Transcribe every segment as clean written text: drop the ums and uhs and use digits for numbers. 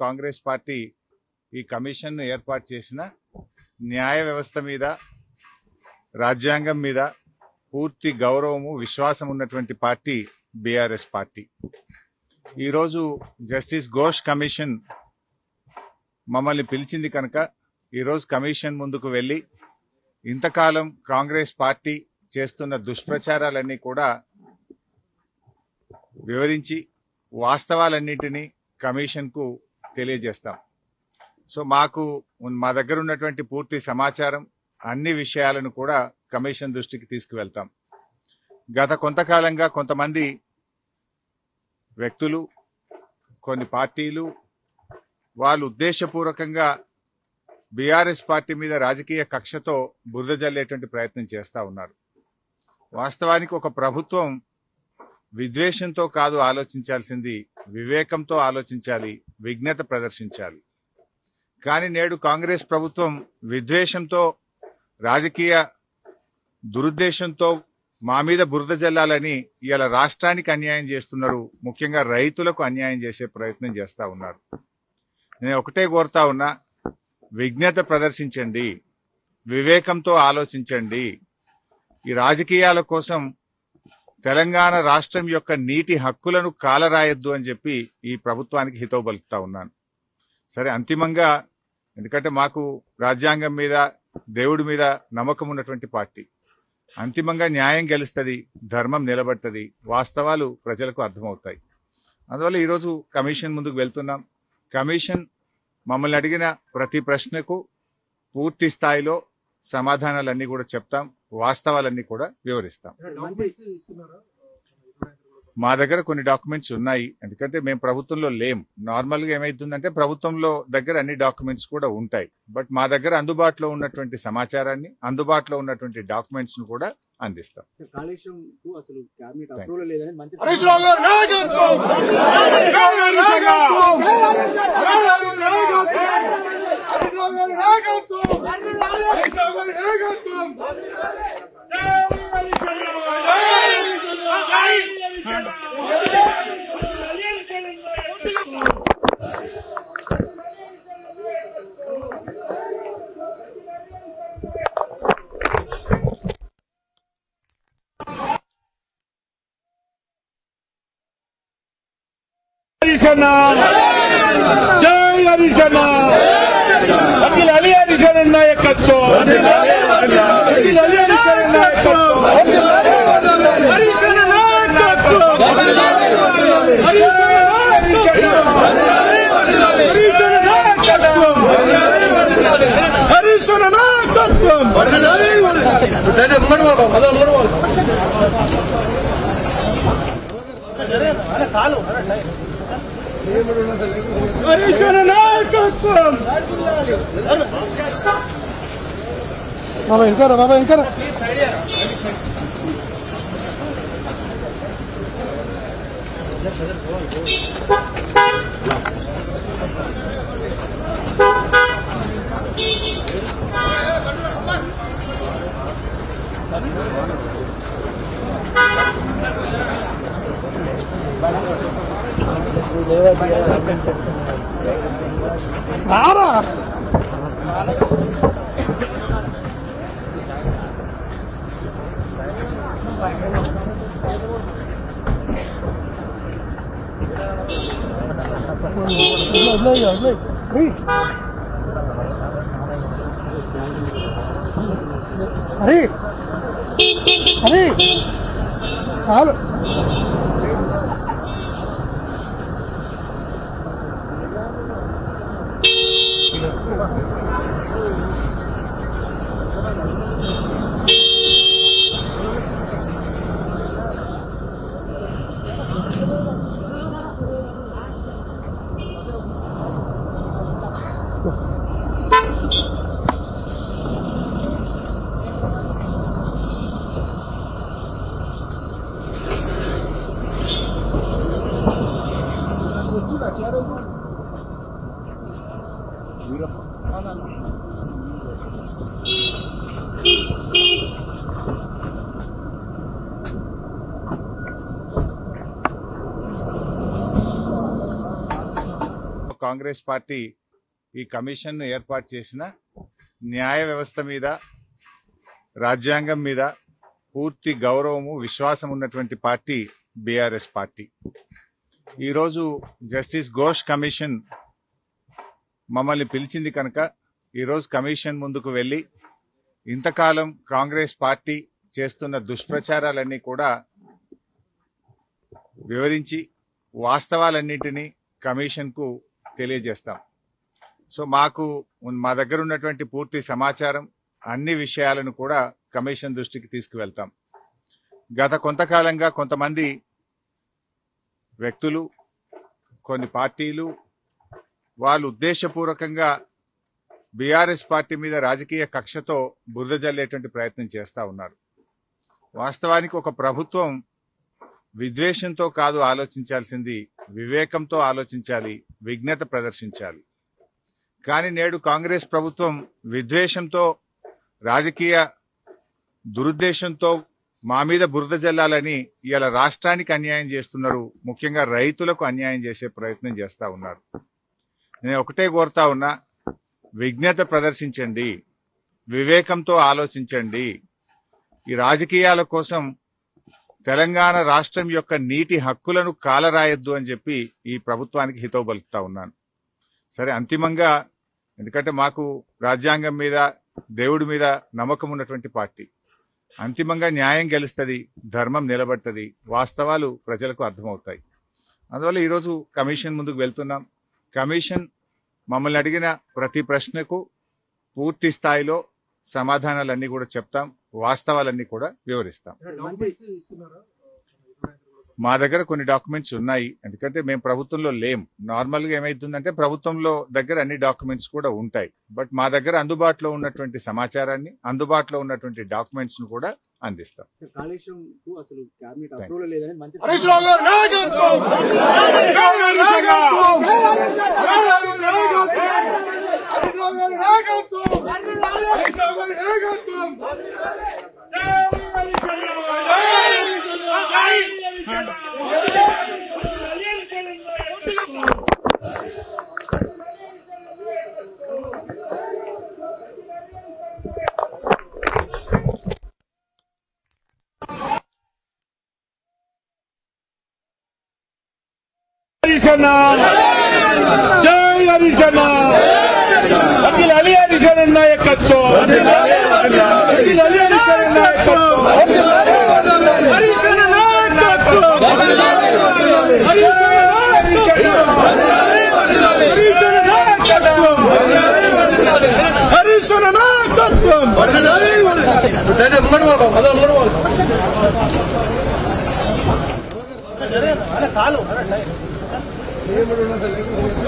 Congress party ఈ commission ఏర్పాటు చేసిన న్యాయ వ్యవస్థ మీద రాజ్యాంగం మీద పూర్తి గౌరవము విశ్వాసం ఉన్నటువంటి పార్టీ బీఆర్ఎస్ పార్టీ. ఈరోజు జస్టిస్ ఘోష్ కమిషన్ మమ్మల్ని పిలిచింది కనుక ఈరోజు కమిషన్ ముందుకు వెళ్ళి ఇంతకాలం కాంగ్రెస్ పార్టీ చేస్తున్న దుష్ప్రచారాలన్నీ కూడా వివరించి వాస్తవాలన్నింటినీ కమిషన్కు తెలియజేస్తాం. సో మా దగ్గర ఉన్నటువంటి పూర్తి సమాచారం అన్ని విషయాలను కూడా కమిషన్ దృష్టికి తీసుకువెళ్తాం. గత కొంతకాలంగా కొంతమంది వ్యక్తులు కొన్ని పార్టీలు వాళ్ళు ఉద్దేశపూర్వకంగా బీఆర్ఎస్ పార్టీ మీద రాజకీయ కక్షతో బురద జల్లేటువంటి ప్రయత్నం చేస్తూ ఉన్నారు. వాస్తవానికి ఒక ప్రభుత్వం విద్వేషంతో కాదు ఆలోచించాల్సింది, వివేకంతో ఆలోచించాలి, విజ్ఞత ప్రదర్శించాలి. కానీ నేడు కాంగ్రెస్ ప్రభుత్వం విద్వేషంతో రాజకీయ దురుద్దేశంతో మా మీద బురద జల్లాలని ఇవాళ రాష్ట్రానికి అన్యాయం చేస్తున్నారు. ముఖ్యంగా రైతులకు అన్యాయం చేసే ప్రయత్నం చేస్తూ ఉన్నారు. నేను ఒకటే కోరుతా ఉన్నా, విజ్ఞత ప్రదర్శించండి, వివేకంతో ఆలోచించండి. ఈ రాజకీయాల కోసం తెలంగాణ రాష్ట్రం యొక్క నీటి హక్కులను కాలరాయొద్దు అని చెప్పి ఈ ప్రభుత్వానికి హితవు పలుకుతా ఉన్నాను. సరే, అంతిమంగా ఎందుకంటే మాకు రాజ్యాంగం మీద దేవుడి మీద నమ్మకం ఉన్నటువంటి పార్టీ, అంతిమంగా న్యాయం గెలుస్తుంది, ధర్మం నిలబడుతుంది, వాస్తవాలు ప్రజలకు అర్థమవుతాయి. అందువల్ల ఈరోజు కమిషన్ ముందుకు వెళ్తున్నాం. కమిషన్ మమ్మల్ని అడిగిన ప్రతి ప్రశ్నకు పూర్తి స్థాయిలో సమాధానాలన్నీ కూడా చెప్తాం, వాస్తవాలన్నీ కూడా వివరిస్తాం. మా దగ్గర కొన్ని డాక్యుమెంట్స్ ఉన్నాయి, ఎందుకంటే మేము ప్రభుత్వంలో లేం. నార్మల్గా ఏమైతుందంటే ప్రభుత్వంలో దగ్గర అన్ని డాక్యుమెంట్స్ కూడా ఉంటాయి, బట్ మా దగ్గర అందుబాటులో ఉన్నటువంటి సమాచారాన్ని, అందుబాటులో ఉన్నటువంటి డాక్యుమెంట్స్ ను కూడా అందిస్తాం. జై హరిశన్న, అఖిల అలీ హరిశన్న నాయకత్వం, హరిశన్న నాయకత్వం, హరిశన్న నాయకత్వం. హరిశన్న నాయకత్వం. బాబా ఇంకారా, బాబా ఇంకారా. అరే అరే చాలు. కాంగ్రెస్ పార్టీ ఈ కమిషన్ను ఏర్పాటు చేసిన న్యాయ వ్యవస్థ మీద, రాజ్యాంగం మీద పూర్తి గౌరవము, విశ్వాసం ఉన్నటువంటి పార్టీ బీఆర్ఎస్ పార్టీ. ఈరోజు జస్టిస్ ఘోష్ కమిషన్ మమ్మల్ని పిలిచింది కనుక ఈరోజు కమిషన్ ముందుకు వెళ్ళి ఇంతకాలం కాంగ్రెస్ పార్టీ చేస్తున్న దుష్ప్రచారాలన్నీ కూడా వివరించి వాస్తవాలన్నింటినీ కమిషన్కు తెలియజేస్తాం. సో మా దగ్గర ఉన్నటువంటి పూర్తి సమాచారం, అన్ని విషయాలను కూడా కమిషన్ దృష్టికి తీసుకువెళ్తాం. గత కొంతకాలంగా కొంతమంది వ్యక్తులు, కొన్ని పార్టీలు వాళ్ళు ఉద్దేశపూర్వకంగా బీఆర్ఎస్ పార్టీ మీద రాజకీయ కక్షతో బురద జల్లేటువంటి ప్రయత్నం చేస్తూ ఉన్నారు. వాస్తవానికి ఒక ప్రభుత్వం విద్వేషంతో కాదు ఆలోచించాల్సింది, వివేకంతో ఆలోచించాలి, విజ్ఞత ప్రదర్శించాలి. కానీ నేడు కాంగ్రెస్ ప్రభుత్వం విద్వేషంతో, రాజకీయ దురుద్దేశంతో మా మీద బురద జల్లాలని ఇవాళ రాష్ట్రానికి అన్యాయం చేస్తున్నారు. ముఖ్యంగా రైతులకు అన్యాయం చేసే ప్రయత్నం చేస్తూ ఉన్నారు. నేను ఒకటే కోరుతా ఉన్నా, విజ్ఞత ప్రదర్శించండి, వివేకంతో ఆలోచించండి. ఈ రాజకీయాల కోసం తెలంగాణ రాష్ట్రం యొక్క నీటి హక్కులను కాలరాయొద్దు అని చెప్పి ఈ ప్రభుత్వానికి హితవు పలుకుతా ఉన్నాను. సరే, అంతిమంగా ఎందుకంటే మాకు రాజ్యాంగం మీద, దేవుడి మీద నమ్మకం ఉన్నటువంటి పార్టీ, అంతిమంగా న్యాయం గెలుస్తుంది, ధర్మం నిలబడుతుంది, వాస్తవాలు ప్రజలకు అర్థమవుతాయి. అందువల్ల ఈరోజు కమిషన్ ముందుకు వెళ్తున్నాం. కమిషన్ మమ్మల్ని అడిగిన ప్రతి ప్రశ్నకు పూర్తి స్థాయిలో సమాధానాలన్నీ కూడా చెప్తాం, వాస్తవాలన్నీ కూడా వివరిస్తాం. మా దగ్గర కొన్ని డాక్యుమెంట్స్ ఉన్నాయి, ఎందుకంటే మేము ప్రభుత్వంలో లేం. నార్మల్ గా ఏమైతుందంటే ప్రభుత్వంలో దగ్గర అన్ని డాక్యుమెంట్స్ కూడా ఉంటాయి. బట్ మా దగ్గర అందుబాటులో ఉన్నటువంటి సమాచారాన్ని, అందుబాటులో ఉన్నటువంటి డాక్యుమెంట్స్ ను కూడా అందిస్తాం. జై హరిశన్న, అఖిల అలీ హరిశన్న నాయకత్వం, అఖిల అలీ హరిశన్న నాయకత్వం, హరిశన్న నాయకత్వం, హరిశన్న నాయకత్వం.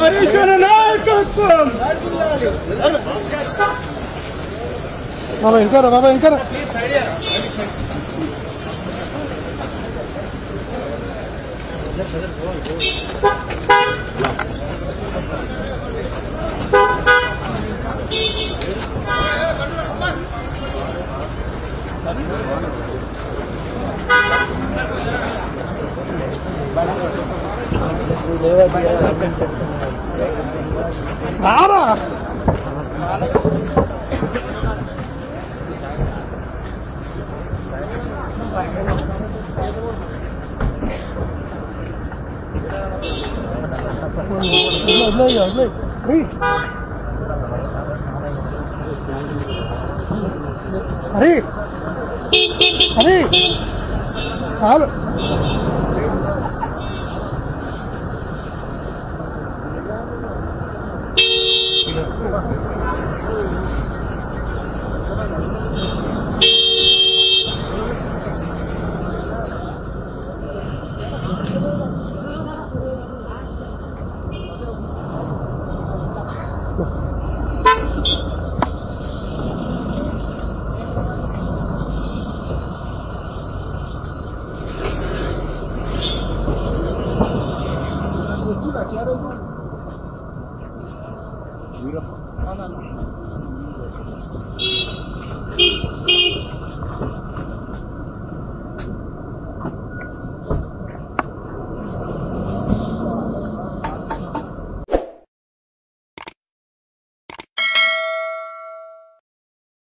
హరిశన్న నాయకత్వం. బాబా ఇంకారా, బాబా ఇంకారా. ఆరా అరే అరే చాలు. Beautiful.